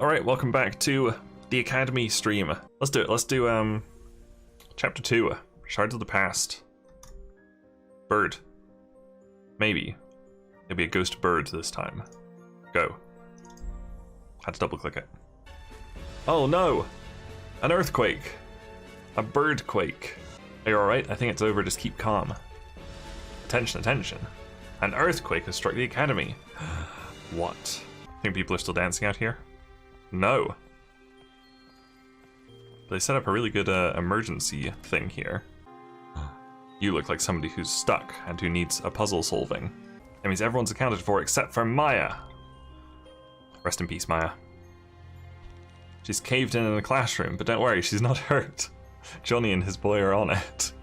Alright, welcome back to the Academy stream. Let's do it. Let's do Chapter 2, Shards of the Past. Bird. Maybe. It'll be a ghost bird this time. Go. Had to double click it. Oh no! An earthquake! A birdquake. Are you alright? I think it's over, just keep calm. Attention, attention. An earthquake has struck the Academy. What? Think people are still dancing out here? No. They set up a really good emergency thing here. You look like somebody who's stuck and who needs a puzzle solving. That means everyone's accounted for except for Maya. Rest in peace, Maya. She's caved in the classroom, but don't worry, she's not hurt. Johnny and his boy are on it.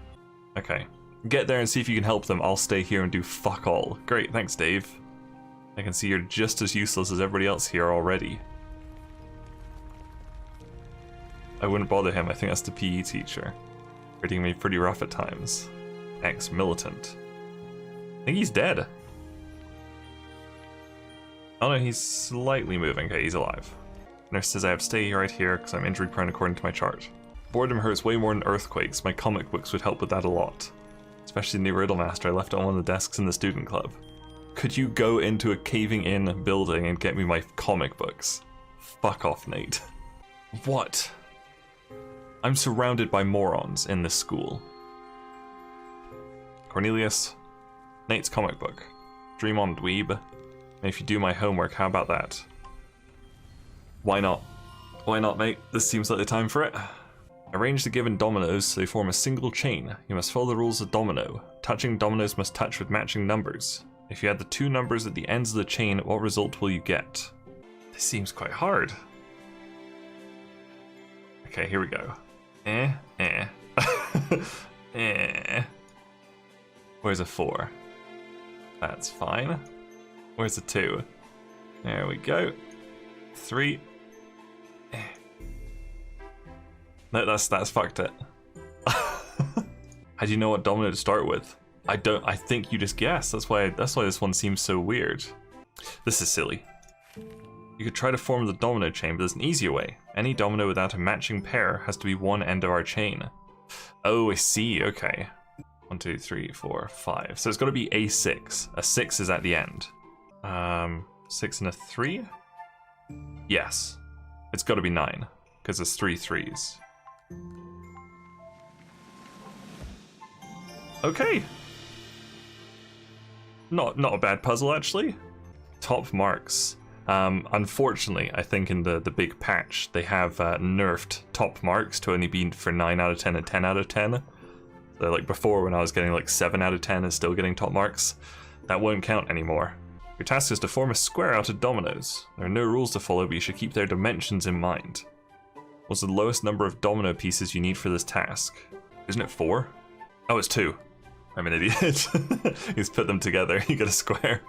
Okay. Get there and see if you can help them. I'll stay here and do fuck all. Great, thanks, Dave. I can see you're just as useless as everybody else here already. I wouldn't bother him, I think that's the PE teacher. Treating me pretty rough at times. Ex-militant. I think he's dead. Oh no, he's slightly moving. Okay, he's alive. Nurse says I have to stay right here because I'm injury prone according to my chart. Boredom hurts way more than earthquakes. My comic books would help with that a lot. Especially the new Riddle Master I left on one of the desks in the student club. Could you go into a caving in building and get me my comic books? Fuck off, Nate. What? I'm surrounded by morons in this school. Cornelius, Nate's comic book. Dream on, dweeb. And if you do my homework, how about that? Why not? Why not, mate? This seems like the time for it. Arrange the given dominoes so they form a single chain. You must follow the rules of domino. Touching dominoes must touch with matching numbers. If you add the two numbers at the ends of the chain, what result will you get? This seems quite hard. Okay, here we go. Where's a 4? That's fine. Where's a 2? There we go. 3. No, that's fucked it. How do you know what domino to start with? I think you just guess. That's why this one seems so weird. This is silly. You could try to form the domino chain, but there's an easier way. Any domino without a matching pair has to be one end of our chain. Oh, I see, okay. 1, 2, 3, 4, 5. So it's got to be a 6. A 6 is at the end. 6 and a 3? Yes. It's got to be 9, because there's 3 3s. Okay. Not a bad puzzle, actually. Top marks. Unfortunately, I think in the big patch, they have nerfed top marks to only be for 9 out of 10 and 10 out of 10. So like before, when I was getting like 7 out of 10 and still getting top marks, that won't count anymore. Your task is to form a square out of dominoes. There are no rules to follow, but you should keep their dimensions in mind. What's the lowest number of domino pieces you need for this task? Isn't it 4? Oh, it's 2. I'm an idiot. He's put them together, you get a square.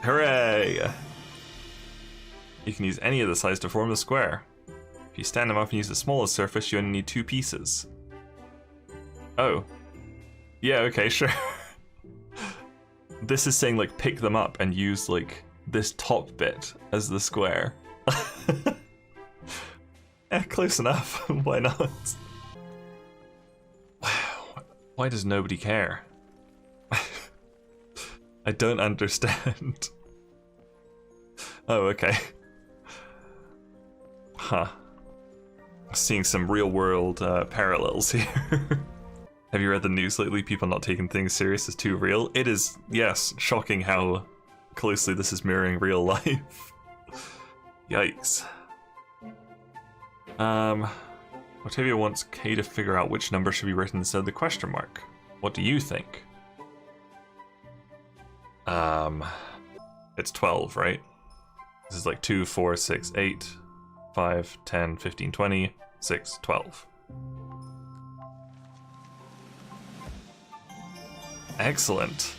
Hooray! You can use any of the sides to form the square. If you stand them up and use the smallest surface, you only need 2 pieces. Oh. Yeah, okay, sure. This is saying, like, pick them up and use, like, this top bit as the square. Yeah, close enough. Why not? Wow. Why does nobody care? I don't understand. Oh, okay. Huh. Seeing some real-world parallels here. Have you read the news lately? People not taking things serious as too real? It is, yes, shocking how closely this is mirroring real life. Yikes. Octavia wants Kay to figure out which number should be written instead of the question mark. What do you think? It's 12, right? This is like 2, 4, 6, 8, 5, 10, 15, 20, 6, 12. Excellent.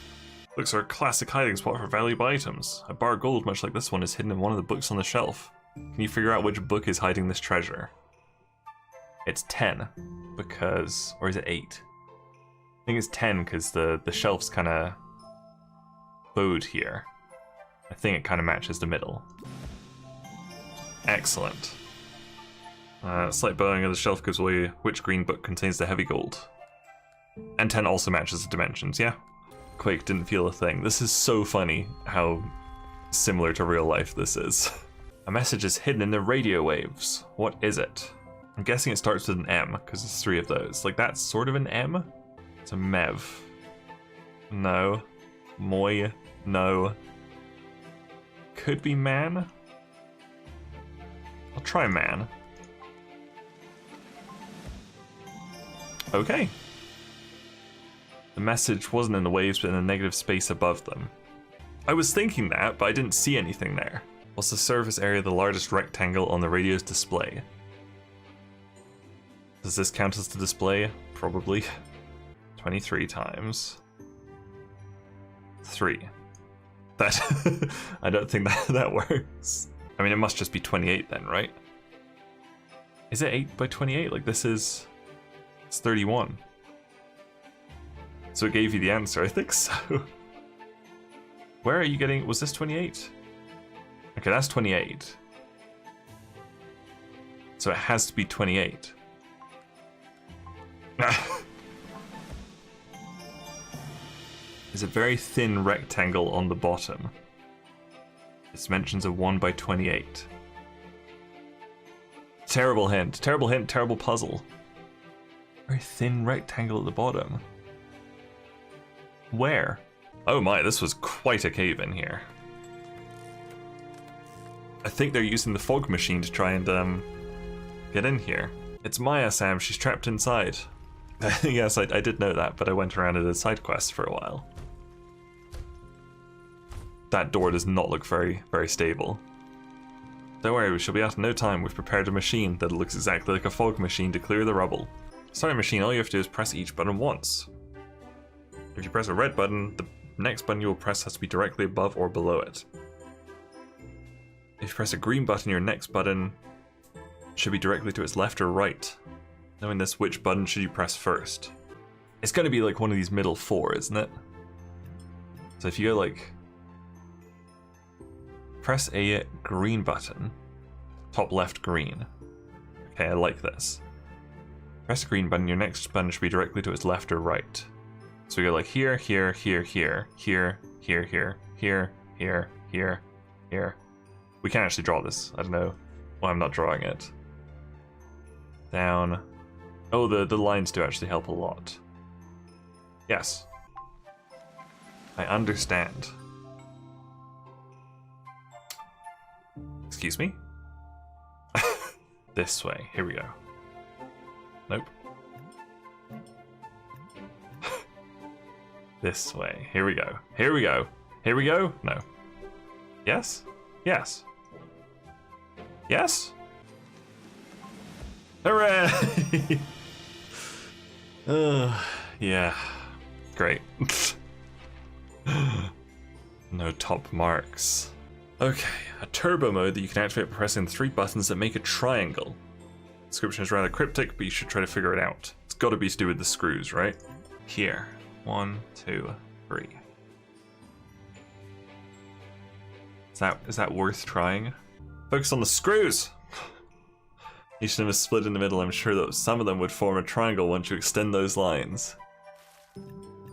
Books are a classic hiding spot for valuable items. A bar of gold much like this one is hidden in one of the books on the shelf. Can you figure out which book is hiding this treasure? It's 10, because... or is it 8? I think it's 10 because the shelf's kind of bowed here. I think it kind of matches the middle. Excellent. Slight bowing of the shelf gives away which green book contains the heavy gold. And 10 also matches the dimensions, yeah. Quake didn't feel a thing. This is so funny how similar to real life this is. A message is hidden in the radio waves. What is it? I'm guessing it starts with an M, because there's 3 of those. Like, that's sort of an M? It's a Mev. No. Moi. No. Could be man? I'll try man. Okay. The message wasn't in the waves, but in a negative space above them. I was thinking that, but I didn't see anything there. What's the surface area of the largest rectangle on the radio's display? Does this count as the display? Probably. 23 times 3. That I don't think that works. I mean, it must just be 28 then, right? Is it 8 by 28? Like, this is... It's 31. So it gave you the answer, I think so. Where are you getting... Was this 28? Okay, that's 28. So it has to be 28. There's a very thin rectangle on the bottom. This mentions a 1 by 28. Terrible hint, terrible puzzle. Very thin rectangle at the bottom. Where? Oh my, this was quite a cave in here. I think they're using the fog machine to try and get in here. It's Maya, Sam, she's trapped inside. Yes, I did know that, but I went around and did side quests for a while. That door does not look very stable. Don't worry, we shall be out in no time. We've prepared a machine that looks exactly like a fog machine to clear the rubble. Starting machine, all you have to do is press each button once. If you press a red button, the next button you will press has to be directly above or below it. If you press a green button, your next button should be directly to its left or right. Knowing this, which button should you press first? It's going to be like one of these middle 4, isn't it? So if you go like... Press a green button. Top left green. Okay, I like this. Press a green button, your next button should be directly to its left or right. So we go like here, here, here, here, here, here, here, here, here, here, here. We can't actually draw this. I don't know why I'm not drawing it. Down. Oh, the lines do actually help a lot. Yes. I understand. Excuse me? This way. Here we go. Nope. This way. Here we go. Here we go. Here we go? No. Yes? Yes. Yes? Hooray! Yeah. Great. No top marks. Okay, a turbo mode that you can activate by pressing 3 buttons that make a triangle. The description is rather cryptic, but you should try to figure it out. It's got to be to do with the screws, right? Here. 1, 2, 3. Is that worth trying? Focus on the screws! Each of them is split in the middle. I'm sure that some of them would form a triangle once you extend those lines.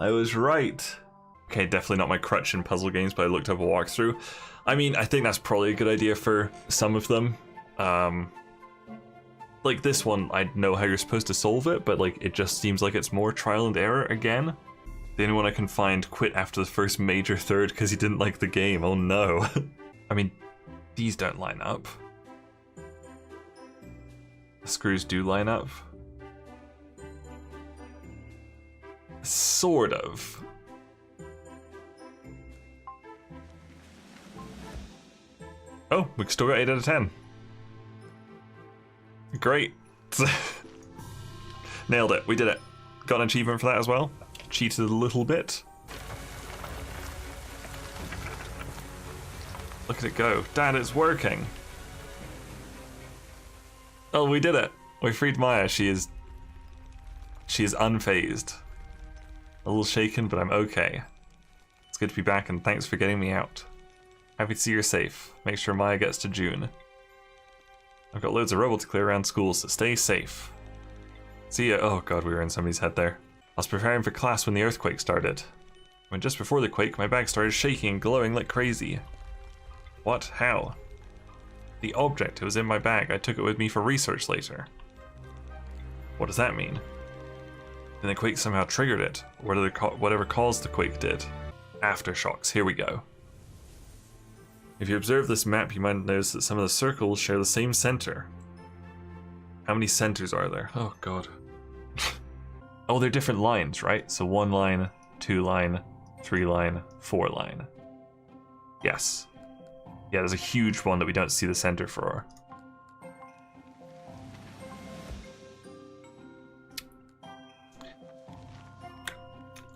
I was right. Okay, definitely not my crutch in puzzle games, but I looked up a walkthrough. I mean, I think that's probably a good idea for some of them. Like this one, I know how you're supposed to solve it, but like it just seems like it's more trial and error again. The only one I can find quit after the first major third because he didn't like the game. Oh no. I mean, these don't line up. The screws do line up. Sort of. Oh, we still got 8 out of 10. Great. Nailed it. We did it. Got an achievement for that as well. Cheated a little bit. Look at it go. Dad, it's working. Oh, we did it. We freed Maya. She is unfazed. A little shaken, but I'm okay. It's good to be back, and thanks for getting me out. Happy to see you're safe. Make sure Maya gets to June. I've got loads of rubble to clear around schools, so stay safe. See ya. Oh god, we were in somebody's head there. I was preparing for class when the earthquake started. When just before the quake, my bag started shaking and glowing like crazy. What? How? The object, it was in my bag. I took it with me for research later. What does that mean? Then the quake somehow triggered it. Whatever caused the quake did. Aftershocks. Here we go. If you observe this map, you might notice that some of the circles share the same center. How many centers are there? Oh god. Oh, they're different lines, right? So 1 line, 2 line, 3 line, 4 line. Yes. Yeah, there's a huge one that we don't see the center for.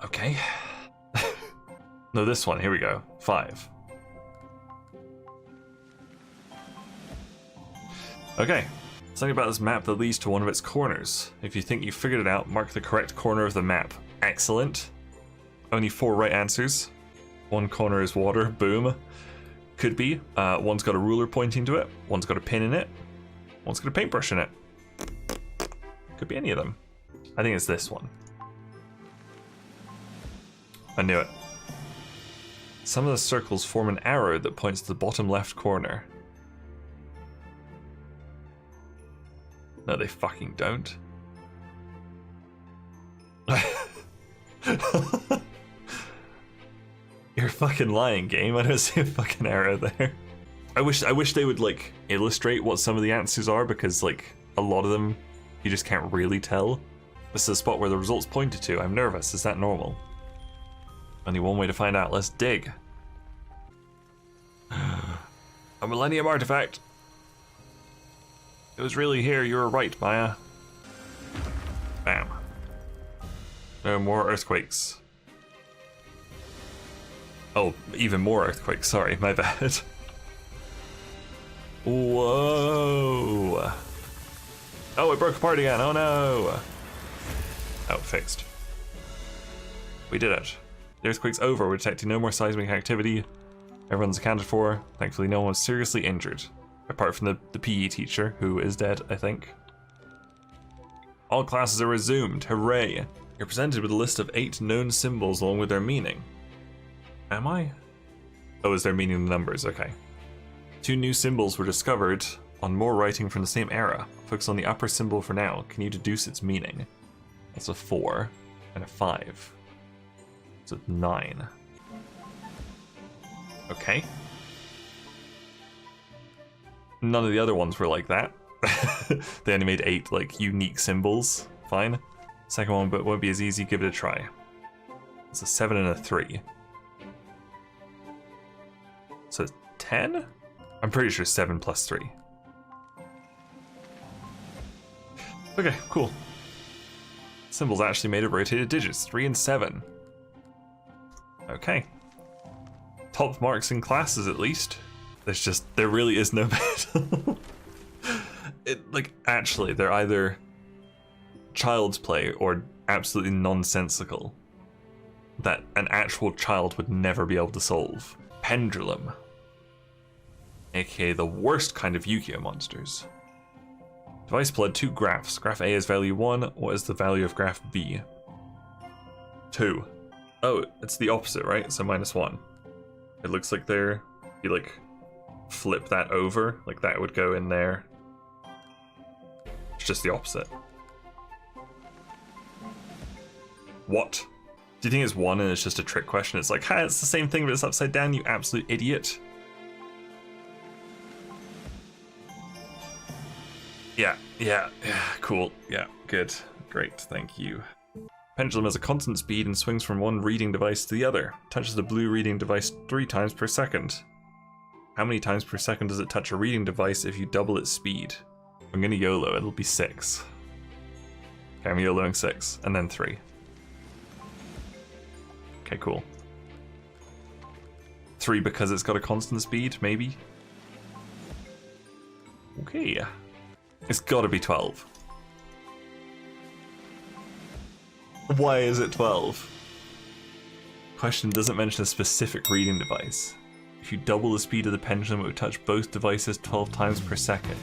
Okay. No, this one. Here we go. 5. Okay. Something about this map that leads to one of its corners. If you think you figured it out, mark the correct corner of the map. Excellent. Only 4 right answers. 1 corner is water. Boom. Could be. One's got a ruler pointing to it. One's got a pin in it. One's got a paintbrush in it. Could be any of them. I think it's this one. I knew it. Some of the circles form an arrow that points to the bottom left corner. No, they fucking don't. You're fucking lying, game. I don't see a fucking arrow there. I wish they would like illustrate what some of the answers are, because like a lot of them you just can't really tell. This is a spot where the results pointed to. I'm nervous. Is that normal? Only one way to find out. Let's dig. A Millennium artifact. It was really here. You were right, Maya. Bam. No more earthquakes. Oh, even more earthquakes. Sorry, my bad. Whoa. Oh, it broke apart again. Oh no. Oh, fixed. We did it. The earthquake's over. We're detecting no more seismic activity. Everyone's accounted for. Thankfully, no one was seriously injured. Apart from the PE teacher, who is dead, I think. All classes are resumed. Hooray. You're presented with a list of 8 known symbols along with their meaning. Am I? Oh, is their meaning the numbers? Okay. 2 new symbols were discovered on more writing from the same era. Focus on the upper symbol for now. Can you deduce its meaning? That's a 4 and a 5. So 9. Okay. None of the other ones were like that. They only made 8 like unique symbols. Fine. Second one, but won't be as easy. Give it a try. It's a 7 and a 3. So 10? I'm pretty sure 7 plus 3. Okay, cool. Symbols actually made of rotated digits, 3 and 7. Okay. Top marks in classes at least. There really is no battle. Actually, they're either child's play or absolutely nonsensical that an actual child would never be able to solve. Pendulum. AKA the worst kind of Yu-Gi-Oh monsters. Device plot 2 graphs. Graph A is value 1. What is the value of graph B? 2. Oh, it's the opposite, right? So -1. It looks like you flip that over, like that would go in there. It's just the opposite. What? Do you think it's 1 and it's just a trick question? It's like, ha, it's the same thing, but it's upside down, you absolute idiot. Yeah, cool. Yeah, good. Great, thank you. Pendulum has a constant speed and swings from one reading device to the other. Touches the blue reading device 3 times per second. How many times per second does it touch a reading device if you double its speed? I'm gonna YOLO, it'll be 6. Okay, I'm YOLOing 6, and then 3. Okay, cool. 3 because it's got a constant speed, maybe? Okay. It's gotta be 12. Why is it 12? Question doesn't mention a specific reading device. If you double the speed of the pendulum, it would touch both devices 12 times per second.